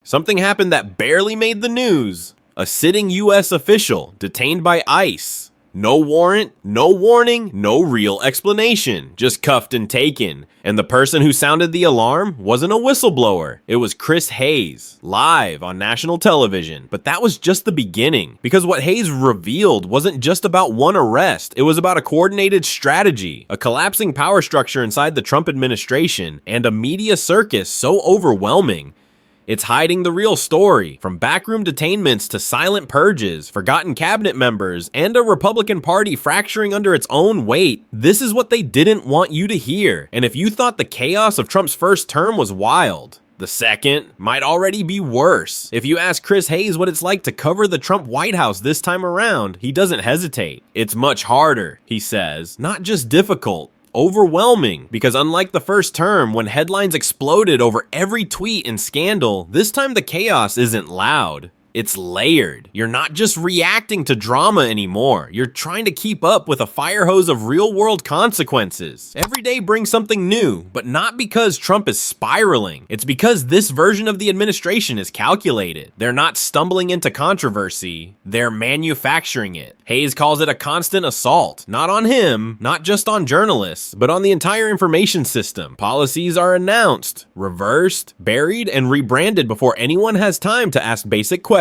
Something happened that barely made the news. A sitting U.S. official detained by ICE. No warrant, no warning, no real explanation. Just cuffed and taken. And the person who sounded the alarm wasn't a whistleblower. It was Chris Hayes, live on national television. But that was just the beginning. Because what Hayes revealed wasn't just about one arrest. It was about a coordinated strategy, a collapsing power structure inside the Trump administration, and a media circus so overwhelming. It's hiding the real story, from backroom detainments to silent purges, forgotten cabinet members, and a Republican Party fracturing under its own weight. This is what they didn't want you to hear. And if you thought the chaos of Trump's first term was wild, the second might already be worse. If you ask Chris Hayes what it's like to cover the Trump White House this time around, he doesn't hesitate. It's much harder, he says, not just difficult. Overwhelming, because unlike the first term when headlines exploded over every tweet and scandal, this time the chaos isn't loud. It's layered. You're not just reacting to drama anymore. You're trying to keep up with a fire hose of real-world consequences. Every day brings something new, but not because Trump is spiraling. It's because this version of the administration is calculated. They're not stumbling into controversy. They're manufacturing it. Hayes calls it a constant assault. Not on him, not just on journalists, but on the entire information system. Policies are announced, reversed, buried, and rebranded before anyone has time to ask basic questions.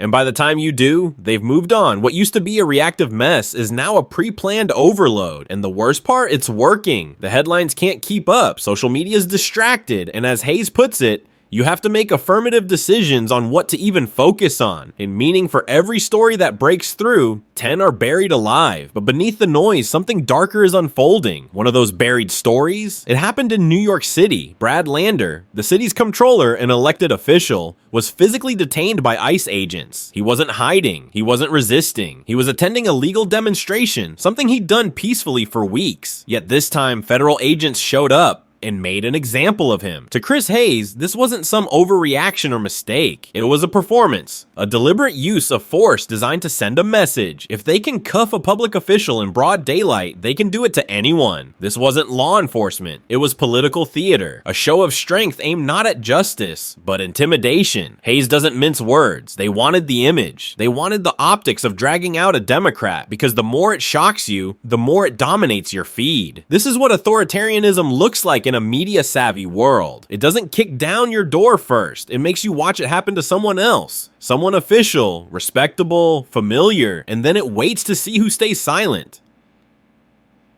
And by the time you do, they've moved on. What used to be a reactive mess is now a pre-planned overload. And the worst part, it's working. The headlines can't keep up. Social media is distracted. And as Hayes puts it, you have to make affirmative decisions on what to even focus on. And meaning for every story that breaks through, 10 are buried alive. But beneath the noise, something darker is unfolding. One of those buried stories? It happened in New York City. Brad Lander, the city's comptroller and elected official, was physically detained by ICE agents. He wasn't hiding. He wasn't resisting. He was attending a legal demonstration, something he'd done peacefully for weeks. Yet this time, federal agents showed up and made an example of him. To Chris Hayes, this wasn't some overreaction or mistake. It was a performance, a deliberate use of force designed to send a message. If they can cuff a public official in broad daylight, they can do it to anyone. This wasn't law enforcement. It was political theater, a show of strength aimed not at justice, but intimidation. Hayes doesn't mince words. They wanted the image. They wanted the optics of dragging out a Democrat, because the more it shocks you, the more it dominates your feed. This is what authoritarianism looks like in a media-savvy world. It doesn't kick down your door first. It makes you watch it happen to someone else. Someone official, respectable, familiar, and then it waits to see who stays silent.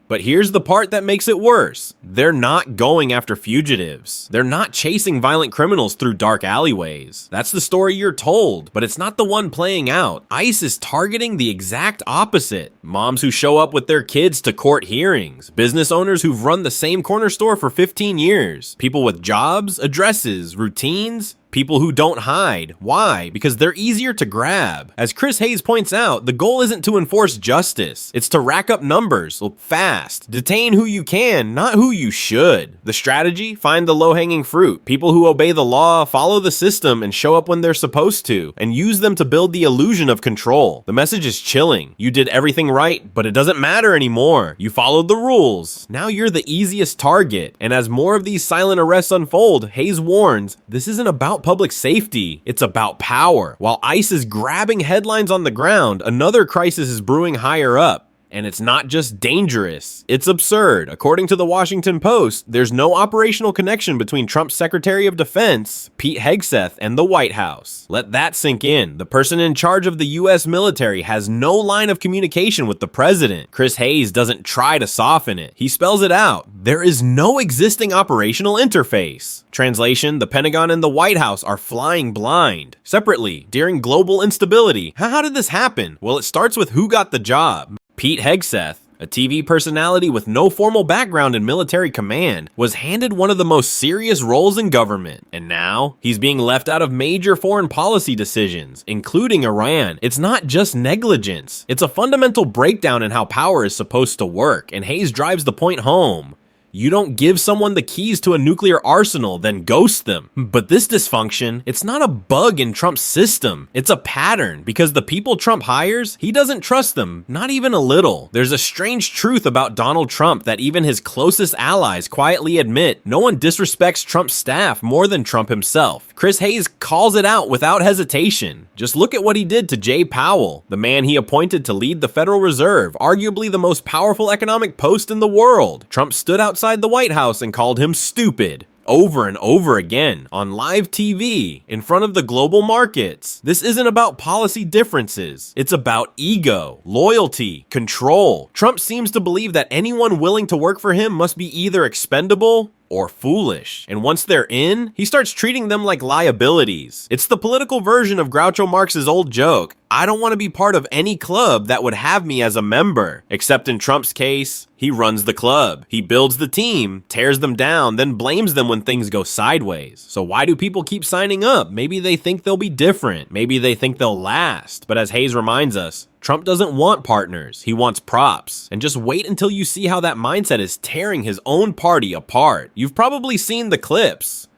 But here's the part that makes it worse. They're not going after fugitives. They're not chasing violent criminals through dark alleyways. That's the story you're told, but it's not the one playing out. ICE is targeting the exact opposite. Moms who show up with their kids to court hearings. Business owners who've run the same corner store for 15 years. People with jobs, addresses, routines. People who don't hide. Why? Because they're easier to grab. As Chris Hayes points out, the goal isn't to enforce justice. It's to rack up numbers fast. Detain who you can, not who you should. The strategy? Find the low-hanging fruit. People who obey the law, follow the system, and show up when they're supposed to, and use them to build the illusion of control. The message is chilling. You did everything right, but it doesn't matter anymore. You followed the rules. Now you're the easiest target. And as more of these silent arrests unfold, Hayes warns, this isn't about public safety, it's about power. While ICE is grabbing headlines on the ground, another crisis is brewing higher up. And it's not just dangerous, it's absurd. According to the Washington Post, there's no operational connection between Trump's Secretary of Defense, Pete Hegseth, and the White House. Let that sink in. The person in charge of the US military has no line of communication with the president. Chris Hayes doesn't try to soften it. He spells it out. There is no existing operational interface. Translation, the Pentagon and the White House are flying blind. Separately, during global instability. How did this happen? Well, it starts with who got the job. Pete Hegseth, a TV personality with no formal background in military command, was handed one of the most serious roles in government. And now, he's being left out of major foreign policy decisions, including Iran. It's not just negligence. It's a fundamental breakdown in how power is supposed to work, and Hayes drives the point home. You don't give someone the keys to a nuclear arsenal, then ghost them. But this dysfunction, it's not a bug in Trump's system. It's a pattern, because the people Trump hires, he doesn't trust them, not even a little. There's a strange truth about Donald Trump that even his closest allies quietly admit. No one disrespects Trump's staff more than Trump himself. Chris Hayes calls it out without hesitation. Just look at what he did to Jay Powell, the man he appointed to lead the Federal Reserve, arguably the most powerful economic post in the world. Trump stood outside the White House and called him stupid. Over and over again, on live TV, in front of the global markets. This isn't about policy differences. It's about ego, loyalty, control. Trump seems to believe that anyone willing to work for him must be either expendable or foolish. And once they're in, he starts treating them like liabilities. It's the political version of Groucho Marx's old joke, I don't want to be part of any club that would have me as a member. Except in Trump's case, he runs the club. He builds the team, tears them down, then blames them when things go sideways. So why do people keep signing up? Maybe they think they'll be different. Maybe they think they'll last. But as Hayes reminds us, Trump doesn't want partners, he wants props. And just wait until you see how that mindset is tearing his own party apart. You've probably seen the clips.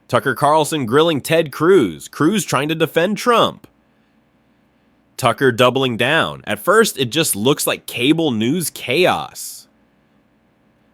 Tucker Carlson grilling Ted Cruz, Cruz trying to defend Trump. Tucker doubling down. At first, it just looks like cable news chaos.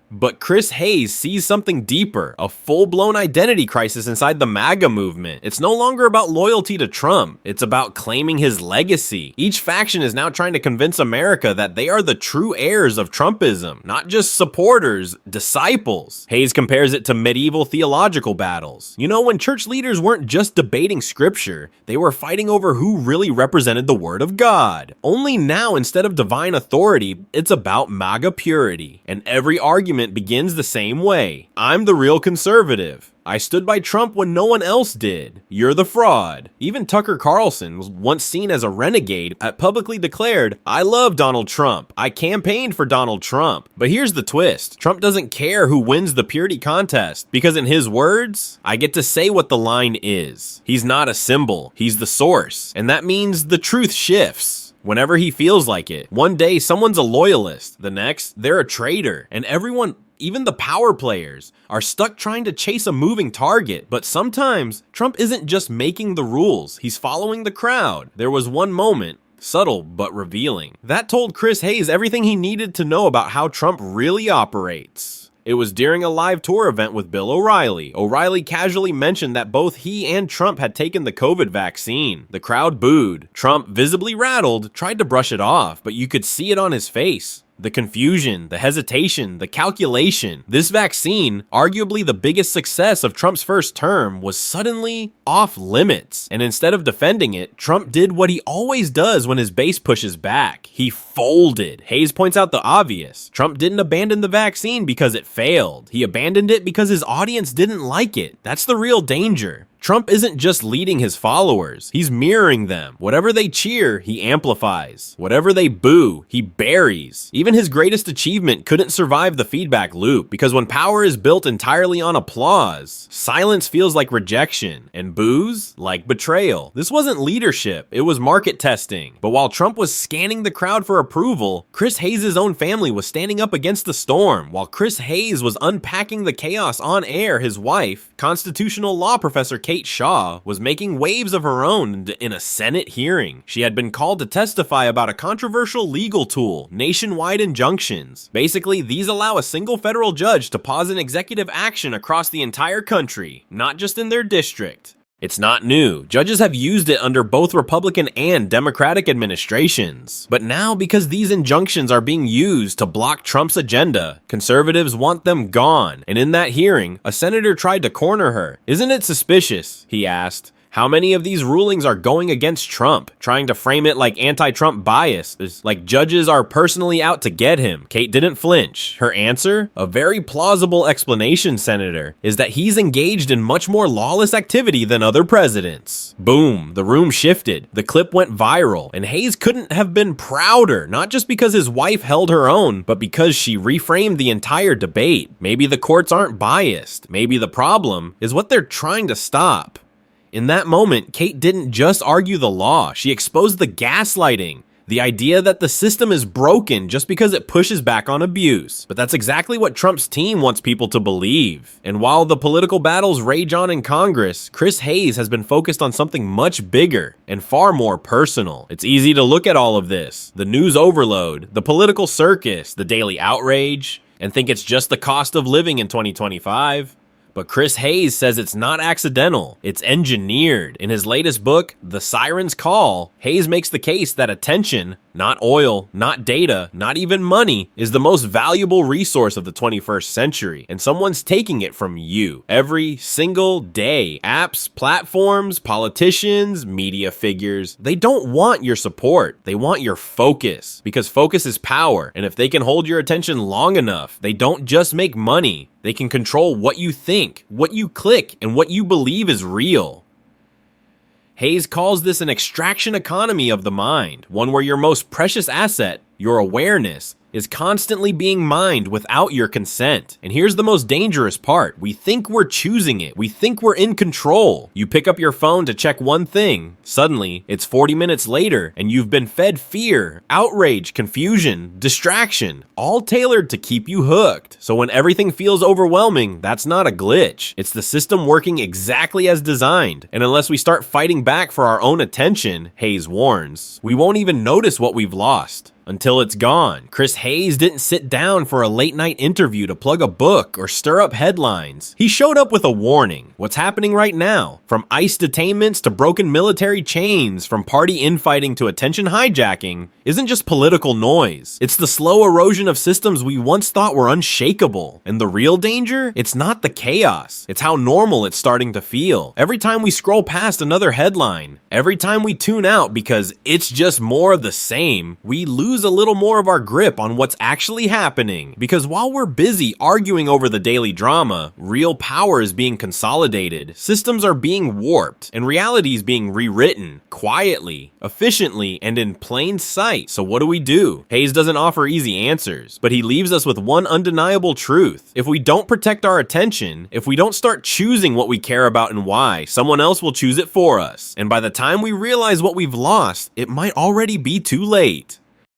But Chris Hayes sees something deeper, a full-blown identity crisis inside the MAGA movement. It's no longer about loyalty to Trump, it's about claiming his legacy. Each faction is now trying to convince America that they are the true heirs of Trumpism, not just supporters, disciples. Hayes compares it to medieval theological battles. You know, when church leaders weren't just debating scripture, they were fighting over who really represented the word of God. Only now, instead of divine authority, it's about MAGA purity. And every argument begins the same way. I'm the real conservative. I stood by Trump when no one else did. You're the fraud. Even Tucker Carlson was once seen as a renegade, publicly declared, I love Donald Trump. I campaigned for Donald Trump. But here's the twist. Trump doesn't care who wins the purity contest, because in his words, I get to say what the line is. He's not a symbol. He's the source. And that means the truth shifts whenever he feels like it. One day, someone's a loyalist. The next, they're a traitor. And everyone, even the power players, are stuck trying to chase a moving target. But sometimes, Trump isn't just making the rules. He's following the crowd. There was one moment, subtle but revealing, that told Chris Hayes everything he needed to know about how Trump really operates. It was during a live tour event with Bill O'Reilly. O'Reilly casually mentioned that both he and Trump had taken the COVID vaccine. The crowd booed. Trump, visibly rattled, tried to brush it off, but you could see it on his face. The confusion, the hesitation, the calculation. This vaccine, arguably the biggest success of Trump's first term, was suddenly off limits. And instead of defending it, Trump did what he always does when his base pushes back. He folded. Hayes points out the obvious. Trump didn't abandon the vaccine because it failed. He abandoned it because his audience didn't like it. That's the real danger. Trump isn't just leading his followers, he's mirroring them. Whatever they cheer, he amplifies. Whatever they boo, he buries. Even his greatest achievement couldn't survive the feedback loop, because when power is built entirely on applause, silence feels like rejection, and boos like betrayal. This wasn't leadership, it was market testing. But while Trump was scanning the crowd for approval, Chris Hayes' own family was standing up against the storm. While Chris Hayes was unpacking the chaos on air, his wife, constitutional law professor Kate Shaw, was making waves of her own in a Senate hearing. She had been called to testify about a controversial legal tool, nationwide injunctions. Basically, these allow a single federal judge to pause an executive action across the entire country, not just in their district. It's not new. Judges have used it under both Republican and Democratic administrations. But now, because these injunctions are being used to block Trump's agenda, conservatives want them gone. And in that hearing, a senator tried to corner her. Isn't it suspicious, he asked, how many of these rulings are going against Trump, trying to frame it like anti-Trump bias, like judges are personally out to get him? Kate didn't flinch. Her answer, a very plausible explanation, Senator, is that he's engaged in much more lawless activity than other presidents. Boom, the room shifted. The clip went viral, and Hayes couldn't have been prouder, not just because his wife held her own, but because she reframed the entire debate. Maybe the courts aren't biased. Maybe the problem is what they're trying to stop. In that moment, Kate didn't just argue the law, she exposed the gaslighting, The idea that the system is broken just because it pushes back on abuse. But that's exactly what Trump's team wants people to believe. And while the political battles rage on in Congress, Chris Hayes has been focused on something much bigger and far more personal. It's easy to look at all of this, the news overload, the political circus, the daily outrage, and think it's just the cost of living in 2025. But Chris Hayes says it's not accidental, it's engineered. In his latest book, The Siren's Call, Hayes makes the case that attention, not oil, not data, not even money, is the most valuable resource of the 21st century, and someone's taking it from you every single day. Apps, platforms, politicians, media figures, they don't want your support, they want your focus, because focus is power, and if they can hold your attention long enough, they don't just make money, they can control what you think, what you click, and what you believe is real. Hayes calls this an extraction economy of the mind, one where your most precious asset, your awareness, is constantly being mined without your consent. And here's the most dangerous part. We think we're choosing it. We think we're in control. You pick up your phone to check one thing. Suddenly, it's 40 minutes later, and you've been fed fear, outrage, confusion, distraction, all tailored to keep you hooked. So when everything feels overwhelming, that's not a glitch. It's the system working exactly as designed. And unless we start fighting back for our own attention, Hayes warns, we won't even notice what we've lost until it's gone. Chris Hayes didn't sit down for a late night interview to plug a book or stir up headlines. He showed up with a warning. What's happening right now? From ICE detainments to broken military chains, from party infighting to attention hijacking, isn't just political noise. It's the slow erosion of systems we once thought were unshakable. And the real danger? It's not the chaos. It's how normal it's starting to feel. Every time we scroll past another headline, every time we tune out because it's just more of the same, we lose a little more of our grip on what's actually happening. Because while we're busy arguing over the daily drama, real power is being consolidated, systems are being warped, and reality is being rewritten quietly, efficiently, and in plain sight. So what do? Hayes doesn't offer easy answers, but he leaves us with one undeniable truth. If we don't protect our attention, if we don't start choosing what we care about and why, someone else will choose it for us. And by the time we realize what we've lost, it might already be too late.